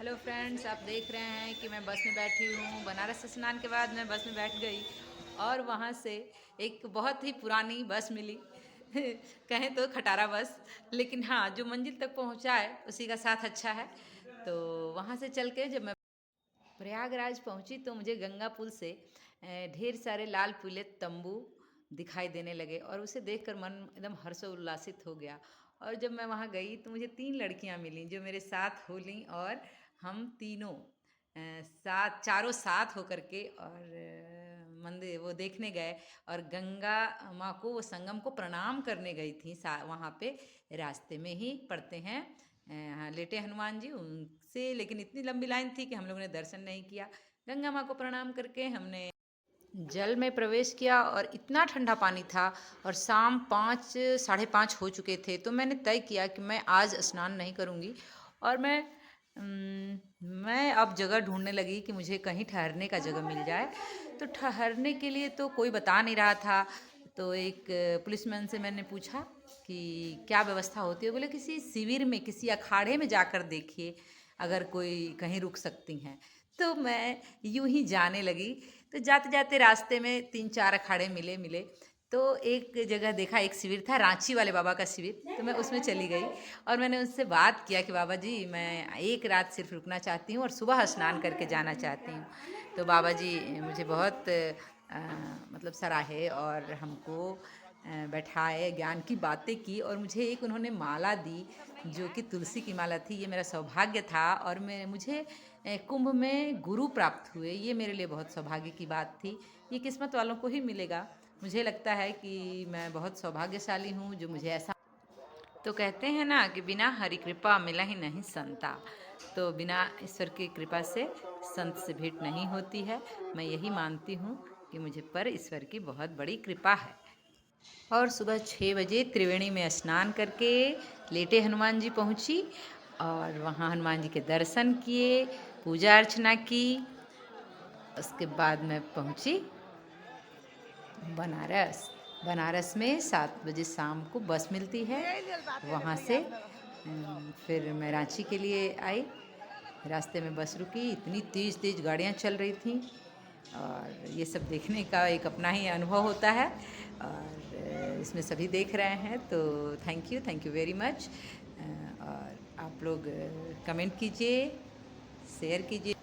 Hello friends, आप देख रहे हैं कि मैं बस में बैठी हूँ। बनारस से स्नान के बाद मैं बस में बैठ गई और वहाँ से एक बहुत ही पुरानी बस मिली कहें तो खटारा बस। लेकिन हाँ, जो मंजिल तक पहुँचाए उसी का साथ अच्छा है। तो वहाँ से चल के जब मैं प्रयागराज पहुँची तो मुझे गंगा पुल से ढेर सारे लाल पीले तंबू दिखाई देने लगे और उसे देखकर मन एकदम हर्षोल्लासित हो गया। और जब मैं वहाँ गई तो मुझे 3 लड़कियाँ मिलीं जो मेरे साथ हो लीं और हम तीनों साथ चारों साथ होकर के और मंदिर वो देखने गए और गंगा माँ को, वो संगम को प्रणाम करने गई थी। वहाँ पे रास्ते में ही पड़ते हैं लेटे हनुमान जी, उनसे लेकिन इतनी लंबी लाइन थी कि हम लोगों ने दर्शन नहीं किया। गंगा माँ को प्रणाम करके हमने जल में प्रवेश किया और इतना ठंडा पानी था और शाम 5 साढ़े 5 हो चुके थे। तो मैंने तय किया कि मैं आज स्नान नहीं करूँगी और मैं अब जगह ढूंढने लगी कि मुझे कहीं ठहरने का जगह मिल जाए। तो ठहरने के लिए तो कोई बता नहीं रहा था। तो एक पुलिसमैन से मैंने पूछा कि क्या व्यवस्था होती है। बोले किसी शिविर में, किसी अखाड़े में जाकर देखिए अगर कोई कहीं रुक सकती हैं। तो मैं यूं ही जाने लगी। तो जाते जाते रास्ते में 3-4 अखाड़े मिले मिले तो एक जगह देखा, एक शिविर था, रांची वाले बाबा का शिविर। तो मैं उसमें चली गई और मैंने उनसे बात किया कि बाबा जी, मैं एक रात सिर्फ रुकना चाहती हूँ और सुबह स्नान करके जाना चाहती हूँ। तो बाबा जी मुझे बहुत मतलब सराहे और हमको बैठाए, ज्ञान की बातें की और मुझे एक उन्होंने माला दी जो कि तुलसी की माला थी। ये मेरा सौभाग्य था और मुझे कुंभ में गुरु प्राप्त हुए, ये मेरे लिए बहुत सौभाग्य की बात थी। ये किस्मत वालों को ही मिलेगा। मुझे लगता है कि मैं बहुत सौभाग्यशाली हूँ जो मुझे ऐसा। तो कहते हैं ना कि बिना हरि कृपा मिला ही नहीं संता। तो बिना ईश्वर की कृपा से संत से भेंट नहीं होती है। मैं यही मानती हूँ कि मुझे पर ईश्वर की बहुत बड़ी कृपा है। और सुबह 6 बजे त्रिवेणी में स्नान करके लेटे हनुमान जी पहुँची और वहाँ हनुमान जी के दर्शन किए, पूजा अर्चना की। उसके बाद मैं पहुँची बनारस। बनारस में 7 बजे शाम को बस मिलती है। वहाँ से फिर मैं रांची के लिए आई। रास्ते में बस रुकी, इतनी तेज़ तेज़ गाड़ियाँ चल रही थीं और ये सब देखने का एक अपना ही अनुभव होता है और इसमें सभी देख रहे हैं। तो थैंक यू वेरी मच। और आप लोग कमेंट कीजिए, शेयर कीजिए।